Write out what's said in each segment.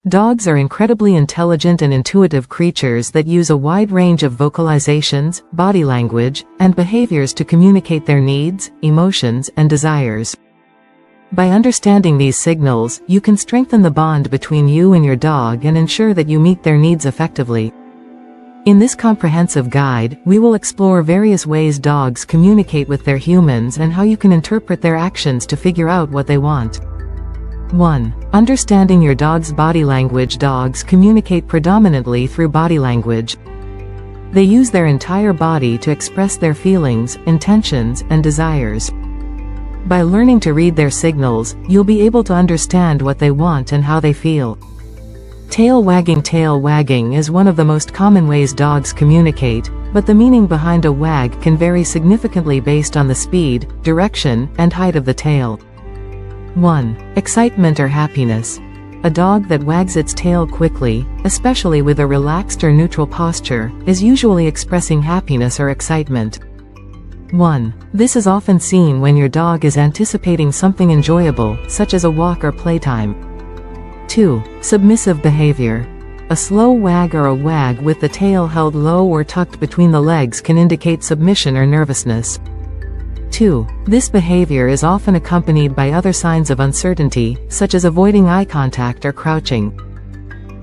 Dogs are incredibly intelligent and intuitive creatures that use a wide range of vocalizations, body language, and behaviors to communicate their needs, emotions, and desires. By understanding these signals, you can strengthen the bond between you and your dog and ensure that you meet their needs effectively. In this comprehensive guide, we will explore various ways dogs communicate with their humans and how you can interpret their actions to figure out what they want. 1. Understanding your dog's body language. Dogs communicate predominantly through body language. They use their entire body to express their feelings, intentions, and desires. By learning to read their signals, you'll be able to understand what they want and how they feel. Tail wagging. Tail wagging is one of the most common ways dogs communicate, but the meaning behind a wag can vary significantly based on the speed, direction, and height of the tail. 1. Excitement or happiness. A dog that wags its tail quickly, especially with a relaxed or neutral posture, is usually expressing happiness or excitement. 1. This is often seen when your dog is anticipating something enjoyable, such as a walk or playtime. 2. Submissive behavior. A slow wag or a wag with the tail held low or tucked between the legs can indicate submission or nervousness. 2. This behavior is often accompanied by other signs of uncertainty, such as avoiding eye contact or crouching.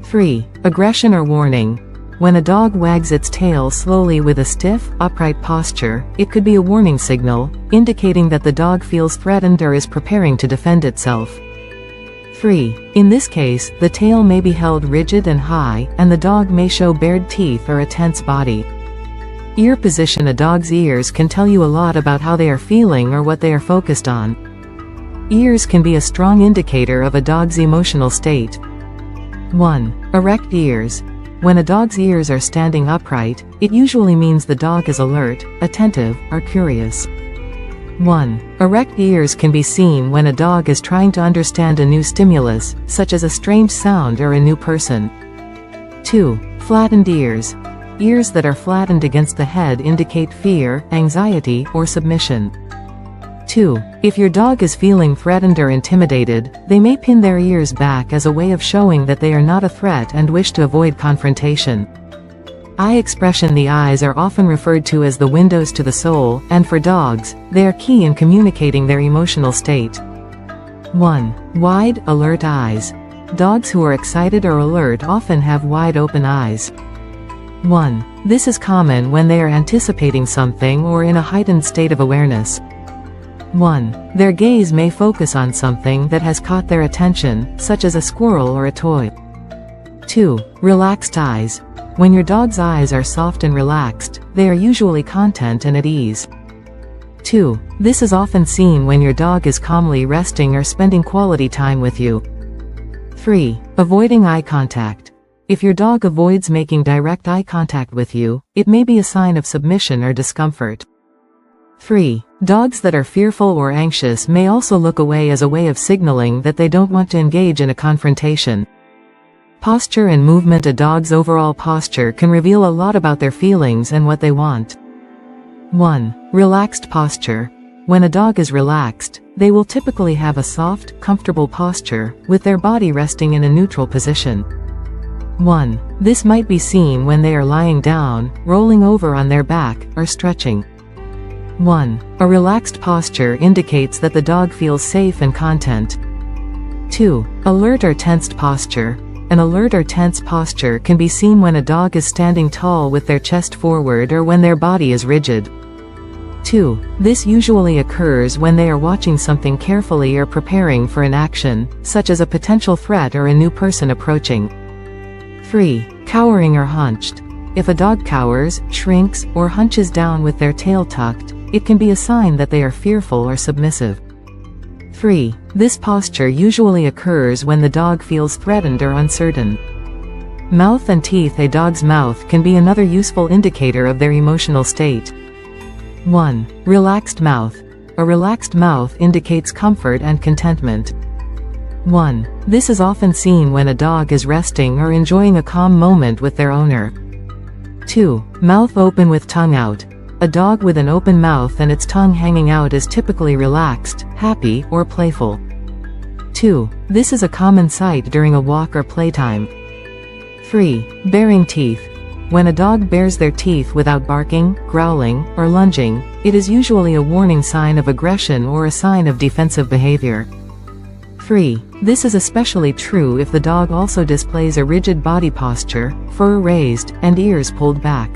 3. Aggression or warning. When a dog wags its tail slowly with a stiff, upright posture, it could be a warning signal, indicating that the dog feels threatened or is preparing to defend itself. 3. In this case, the tail may be held rigid and high, and the dog may show bared teeth or a tense body. Ear position. A dog's ears can tell you a lot about how they are feeling or what they are focused on. Ears can be a strong indicator of a dog's emotional state. 1. Erect ears. When a dog's ears are standing upright, it usually means the dog is alert, attentive, or curious. 1. Erect ears can be seen when a dog is trying to understand a new stimulus, such as a strange sound or a new person. 2. Flattened ears. Ears that are flattened against the head indicate fear, anxiety, or submission. 2. If your dog is feeling threatened or intimidated, they may pin their ears back as a way of showing that they are not a threat and wish to avoid confrontation. Eye expression. The eyes are often referred to as the windows to the soul, and for dogs, they are key in communicating their emotional state. 1. Wide, alert eyes. Dogs who are excited or alert often have wide open eyes. 1. This is common when they are anticipating something or in a heightened state of awareness. 1. Their gaze may focus on something that has caught their attention, such as a squirrel or a toy. 2. Relaxed eyes. When your dog's eyes are soft and relaxed, they are usually content and at ease. 2. This is often seen when your dog is calmly resting or spending quality time with you. 3. Avoiding eye contact. If your dog avoids making direct eye contact with you, it may be a sign of submission or discomfort. 3. Dogs that are fearful or anxious may also look away as a way of signaling that they don't want to engage in a confrontation. Posture and movement. A dog's overall posture can reveal a lot about their feelings and what they want. 1. Relaxed posture. When a dog is relaxed, they will typically have a soft, comfortable posture, with their body resting in a neutral position. 1. This might be seen when they are lying down, rolling over on their back, or stretching. 1. A relaxed posture indicates that the dog feels safe and content. 2. Alert or tensed posture. An alert or tense posture can be seen when a dog is standing tall with their chest forward or when their body is rigid. 2. This usually occurs when they are watching something carefully or preparing for an action, such as a potential threat or a new person approaching. 3. Cowering or hunched. If a dog cowers, shrinks, or hunches down with their tail tucked, it can be a sign that they are fearful or submissive. 3. This posture usually occurs when the dog feels threatened or uncertain. Mouth and teeth. A dog's mouth can be another useful indicator of their emotional state. 1. Relaxed mouth. A relaxed mouth indicates comfort and contentment. 1. This is often seen when a dog is resting or enjoying a calm moment with their owner. 2. Mouth open with tongue out. A dog with an open mouth and its tongue hanging out is typically relaxed, happy, or playful. 2. This is a common sight during a walk or playtime. 3. Baring teeth. When a dog bares their teeth without barking, growling, or lunging, it is usually a warning sign of aggression or a sign of defensive behavior. 3. This is especially true if the dog also displays a rigid body posture, fur raised, and ears pulled back.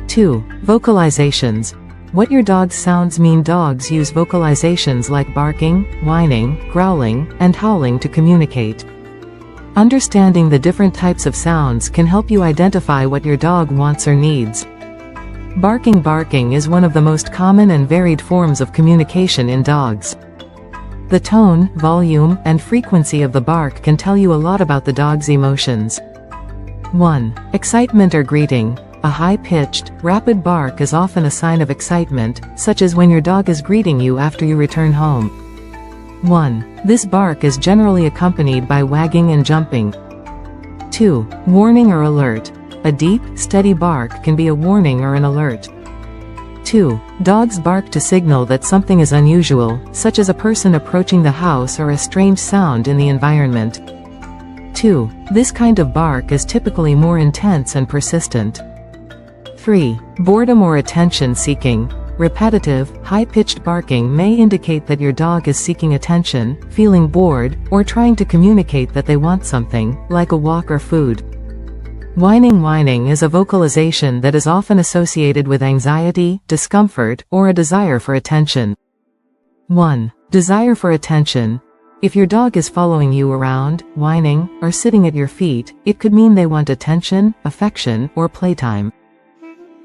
2. Vocalizations. What your dog's sounds mean. Dogs use vocalizations like barking, whining, growling, and howling to communicate. Understanding the different types of sounds can help you identify what your dog wants or needs. Barking is one of the most common and varied forms of communication in dogs. The tone, volume, and frequency of the bark can tell you a lot about the dog's emotions. 1. Excitement or greeting. A high-pitched, rapid bark is often a sign of excitement, such as when your dog is greeting you after you return home. 1. This bark is generally accompanied by wagging and jumping. 2. Warning or alert. A deep, steady bark can be a warning or an alert. 2. Dogs bark to signal that something is unusual, such as a person approaching the house or a strange sound in the environment. 2. This kind of bark is typically more intense and persistent. 3. Boredom or attention seeking. Repetitive, high-pitched barking may indicate that your dog is seeking attention, feeling bored, or trying to communicate that they want something, like a walk or food. Whining is a vocalization that is often associated with anxiety, discomfort, or a desire for attention. 1. Desire for attention. If your dog is following you around, whining, or sitting at your feet, it could mean they want attention, affection, or playtime.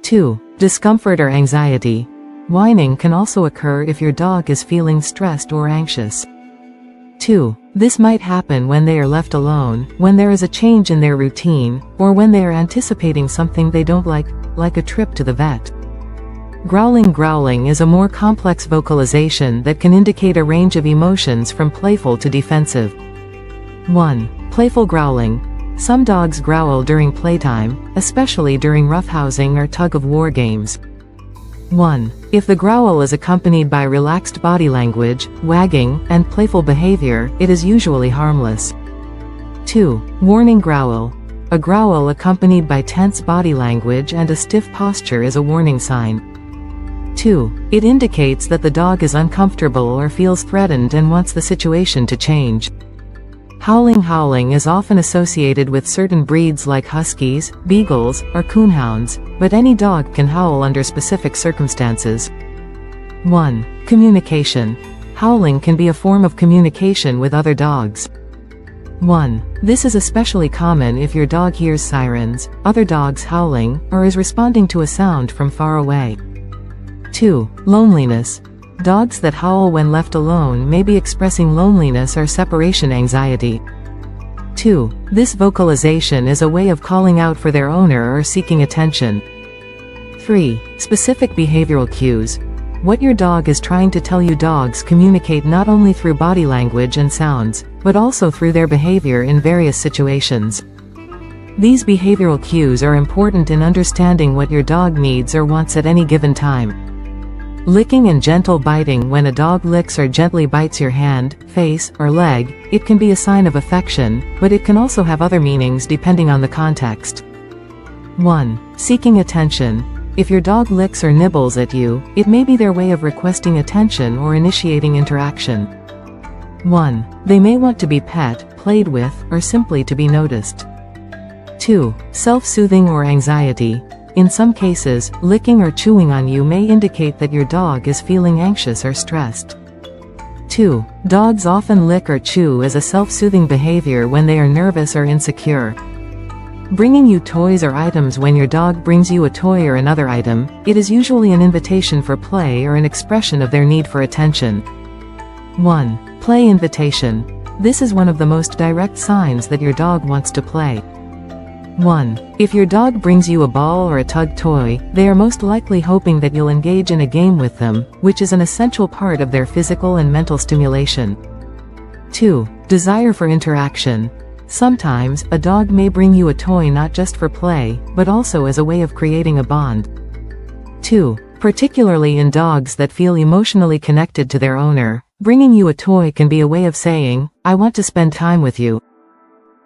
2. Discomfort or anxiety. Whining can also occur if your dog is feeling stressed or anxious. 2. This might happen when they are left alone, when there is a change in their routine, or when they are anticipating something they don't like a trip to the vet. Growling is a more complex vocalization that can indicate a range of emotions from playful to defensive. 1. Playful growling. Some dogs growl during playtime, especially during roughhousing or tug-of-war games. 1. If the growl is accompanied by relaxed body language, wagging, and playful behavior, it is usually harmless. 2. Warning growl. A growl accompanied by tense body language and a stiff posture is a warning sign. 2. It indicates that the dog is uncomfortable or feels threatened and wants the situation to change. Howling is often associated with certain breeds like huskies, beagles, or coonhounds, but any dog can howl under specific circumstances. 1. Communication. Howling can be a form of communication with other dogs. 1. This is especially common if your dog hears sirens, other dogs howling, or is responding to a sound from far away. 2. Loneliness. Dogs that howl when left alone may be expressing loneliness or separation anxiety. 2. This vocalization is a way of calling out for their owner or seeking attention. 3. Specific behavioral cues. What your dog is trying to tell you. Dogs communicate not only through body language and sounds, but also through their behavior in various situations. These behavioral cues are important in understanding what your dog needs or wants at any given time. Licking and gentle biting. When a dog licks or gently bites your hand, face, or leg, it can be a sign of affection, but it can also have other meanings depending on the context. 1. Seeking attention. If your dog licks or nibbles at you, it may be their way of requesting attention or initiating interaction. 1. They may want to be pet, played with, or simply to be noticed. 2. Self-soothing or anxiety. In some cases, licking or chewing on you may indicate that your dog is feeling anxious or stressed. 2. Dogs often lick or chew as a self-soothing behavior when they are nervous or insecure. Bringing you toys or items. When your dog brings you a toy or another item, it is usually an invitation for play or an expression of their need for attention. 1. Play invitation. This is one of the most direct signs that your dog wants to play. 1. If your dog brings you a ball or a tug toy, they are most likely hoping that you'll engage in a game with them, which is an essential part of their physical and mental stimulation. 2. Desire for interaction. Sometimes, a dog may bring you a toy not just for play, but also as a way of creating a bond. 2. Particularly in dogs that feel emotionally connected to their owner, Bringing you a toy can be a way of saying, "I want to spend time with you."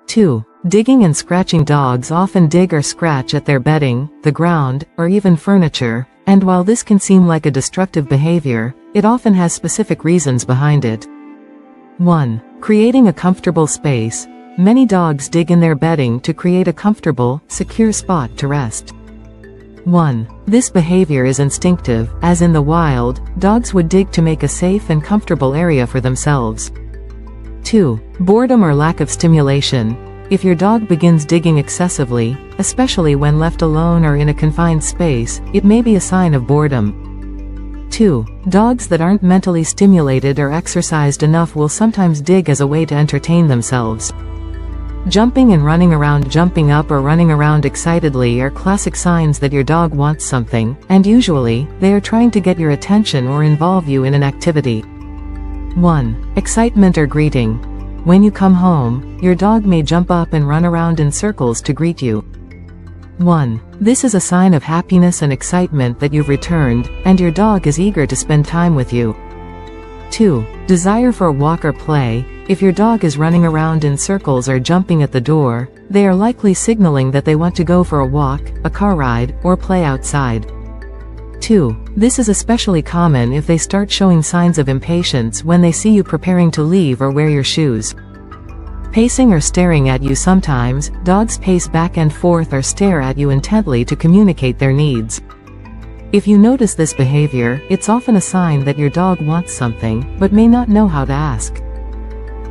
2. Digging and scratching. Dogs often dig or scratch at their bedding, the ground, or even furniture, and while this can seem like a destructive behavior, it often has specific reasons behind it. 1. Creating a comfortable space. Many dogs dig in their bedding to create a comfortable, secure spot to rest. 1. This behavior is instinctive, as in the wild, dogs would dig to make a safe and comfortable area for themselves. 2. Boredom or lack of stimulation. If your dog begins digging excessively, especially when left alone or in a confined space, it may be a sign of boredom. 2. Dogs that aren't mentally stimulated or exercised enough will sometimes dig as a way to entertain themselves. Jumping and running around. Jumping up or running around excitedly are classic signs that your dog wants something, and usually, they are trying to get your attention or involve you in an activity. 1. Excitement or greeting. When you come home, your dog may jump up and run around in circles to greet you. 1. This is a sign of happiness and excitement that you've returned, and your dog is eager to spend time with you. 2. Desire for a walk or play. If your dog is running around in circles or jumping at the door, they are likely signaling that they want to go for a walk, a car ride, or play outside. 2. This is especially common if they start showing signs of impatience when they see you preparing to leave or wear your shoes. Pacing or staring at you. Sometimes, dogs pace back and forth or stare at you intently to communicate their needs. If you notice this behavior, it's often a sign that your dog wants something, but may not know how to ask.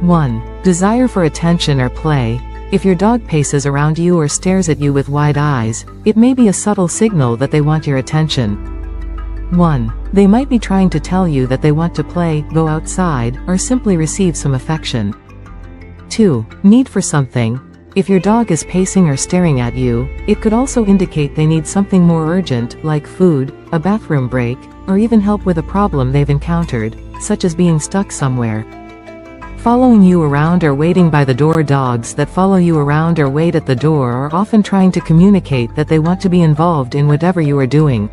1. Desire for attention or play. If your dog paces around you or stares at you with wide eyes, it may be a subtle signal that they want your attention. 1. They might be trying to tell you that they want to play, go outside, or simply receive some affection. 2. Need for something. If your dog is pacing or staring at you, it could also indicate they need something more urgent, like food, a bathroom break, or even help with a problem they've encountered, such as being stuck somewhere. Following you around or waiting by the door. Dogs that follow you around or wait at the door are often trying to communicate that they want to be involved in whatever you are doing.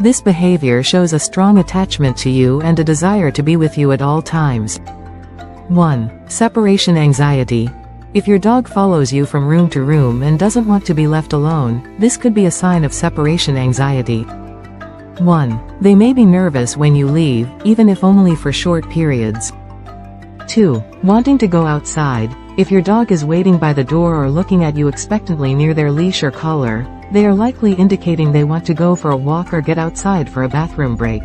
This behavior shows a strong attachment to you and a desire to be with you at all times. 1. Separation anxiety. If your dog follows you from room to room and doesn't want to be left alone, this could be a sign of separation anxiety. 1. They may be nervous when you leave, even if only for short periods. 2. Wanting to go outside. If your dog is waiting by the door or looking at you expectantly near their leash or collar, they are likely indicating they want to go for a walk or get outside for a bathroom break.